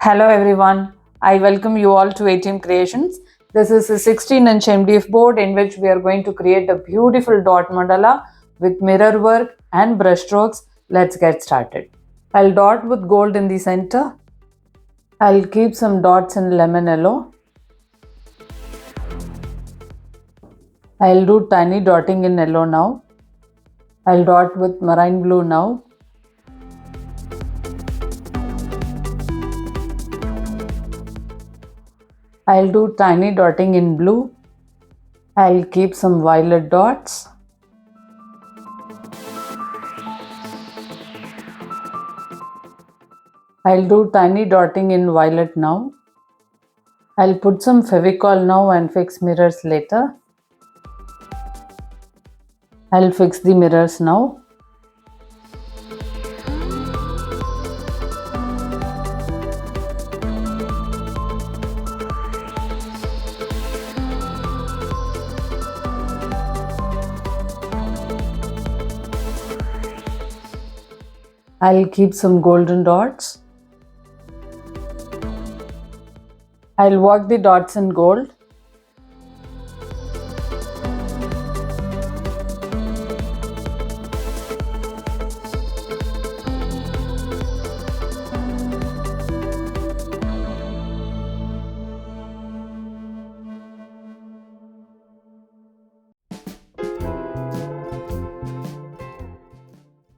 Hello everyone, I welcome you all to ATM Creations. This is a 16-inch MDF board in which we are going to create a beautiful dot mandala with mirror work and brush strokes. Let's get started. I'll dot with gold in the center. I'll keep some dots in lemon yellow. I'll do tiny dotting in yellow now. I'll dot with marine blue now. I'll do tiny dotting in blue. I'll keep some violet dots. I'll do tiny dotting in violet now. I'll put some fevicol now and fix mirrors later. I'll fix the mirrors now. I'll keep some golden dots. I'll work the dots in gold.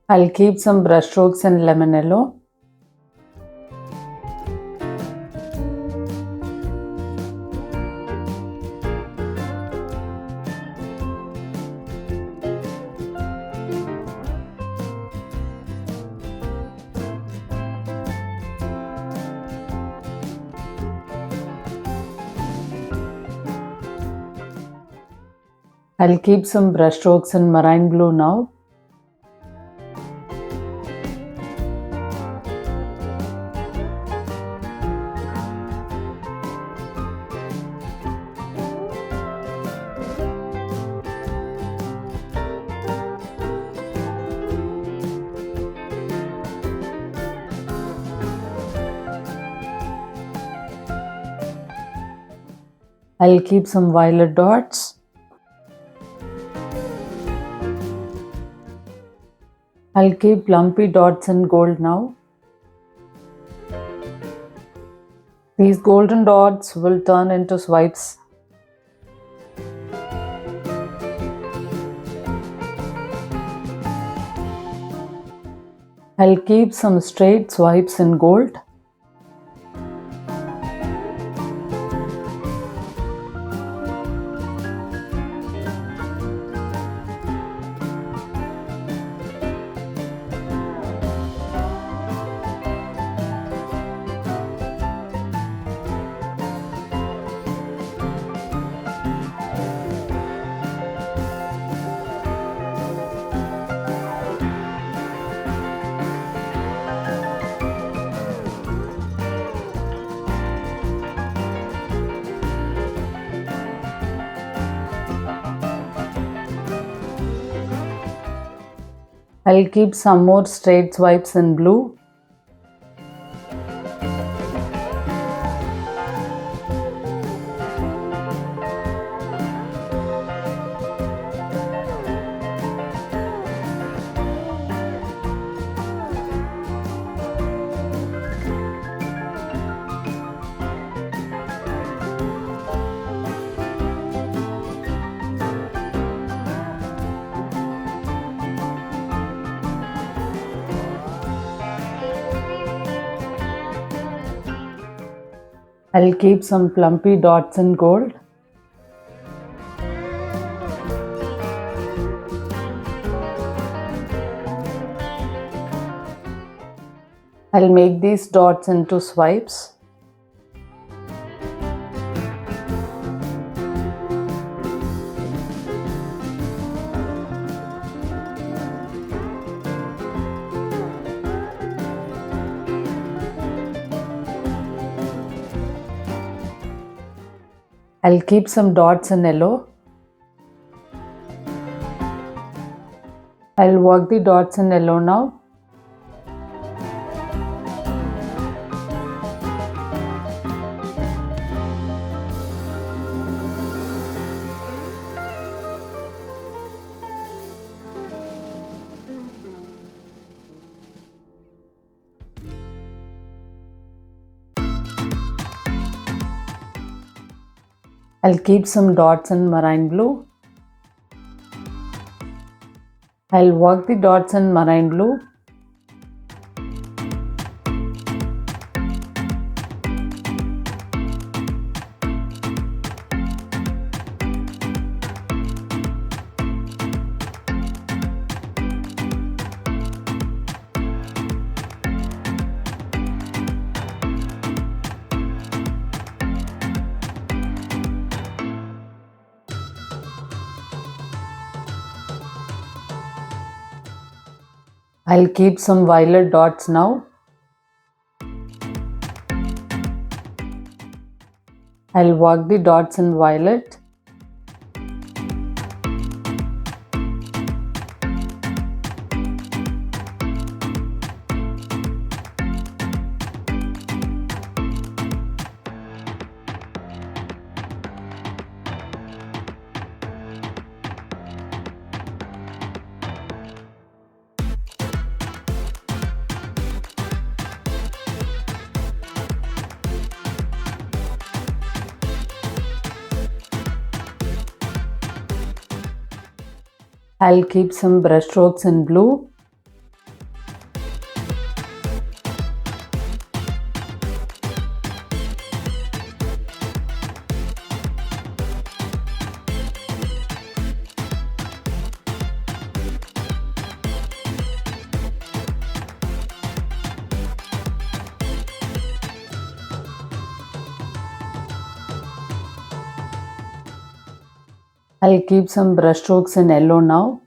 I'll keep some brush strokes in lemon yellow. I'll keep some brush strokes in marine blue now. I'll keep some violet dots. I'll keep lumpy dots in gold now. These golden dots will turn into swipes. I'll keep some straight swipes in gold. I'll keep some more straight swipes in blue. I'll keep some plumpy dots in gold. I'll make these dots into swipes. I'll keep some dots in yellow. I'll work the dots in yellow now. I'll keep some dots in marine blue. I'll work the dots in marine blue. I'll keep some violet dots now. I'll work the dots in violet. I'll keep some brush strokes in blue. I'll keep some brush strokes in yellow now.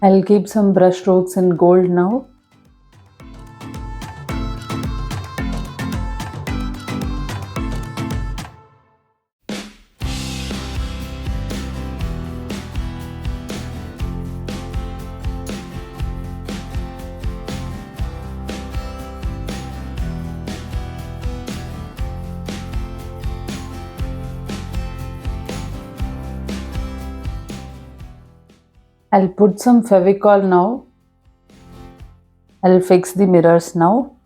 I'll keep some brush strokes in gold now. I'll put some Fevicol now. I'll fix the mirrors now.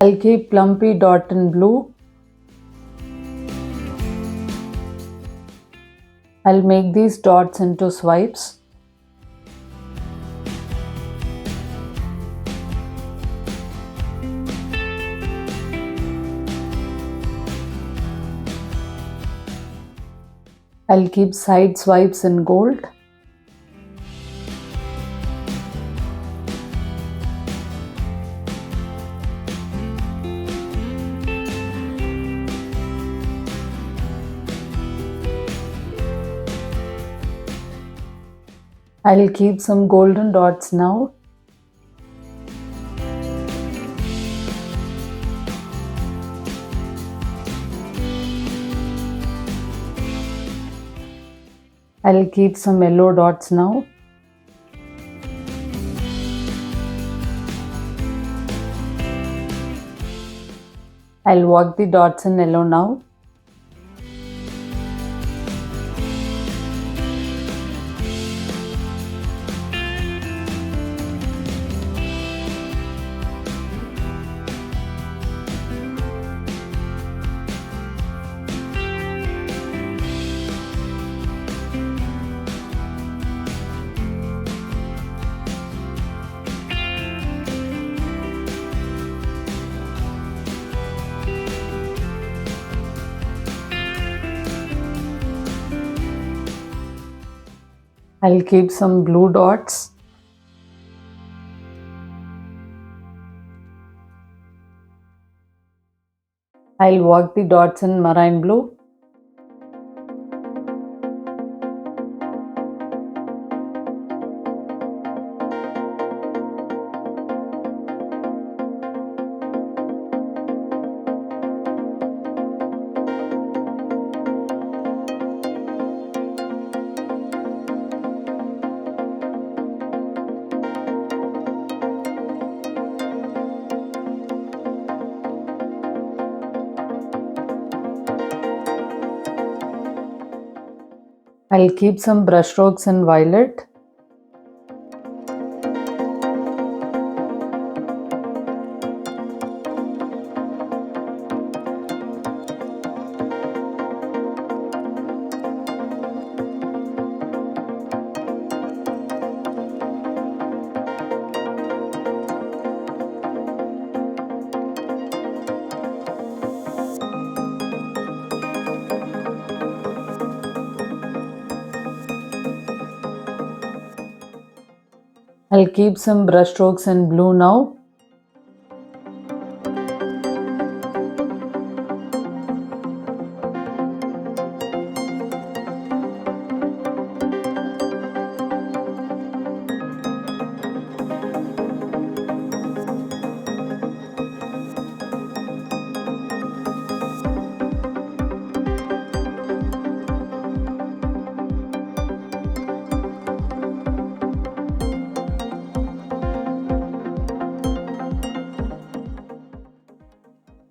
I'll keep plumpy dot in blue. I'll make these dots into swipes. I'll keep side swipes in gold. I'll keep some golden dots now. I'll keep some yellow dots now. I'll work the dots in yellow now. I'll keep some blue dots. I'll work the dots in marine blue. I'll keep some brush strokes in violet. I'll keep some brush strokes in blue now.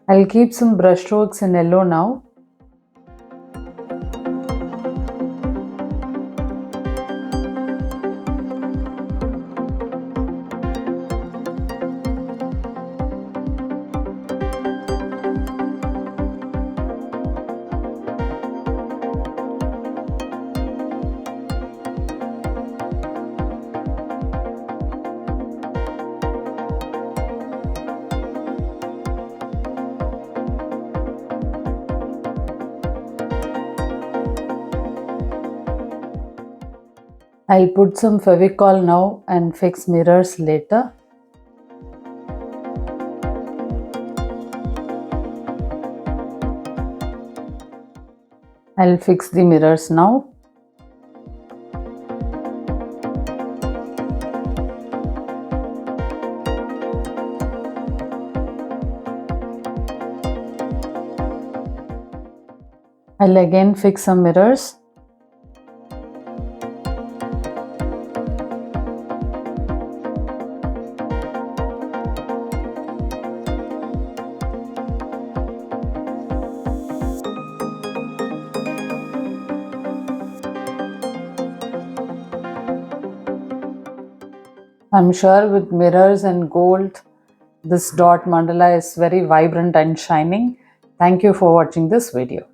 I'll keep some brush strokes in yellow now. I'll put some Fevicol now and fix mirrors later. I'll fix the mirrors now. I'll again fix some mirrors. I'm sure with mirrors and gold, this dot mandala is very vibrant and shining. Thank you for watching this video.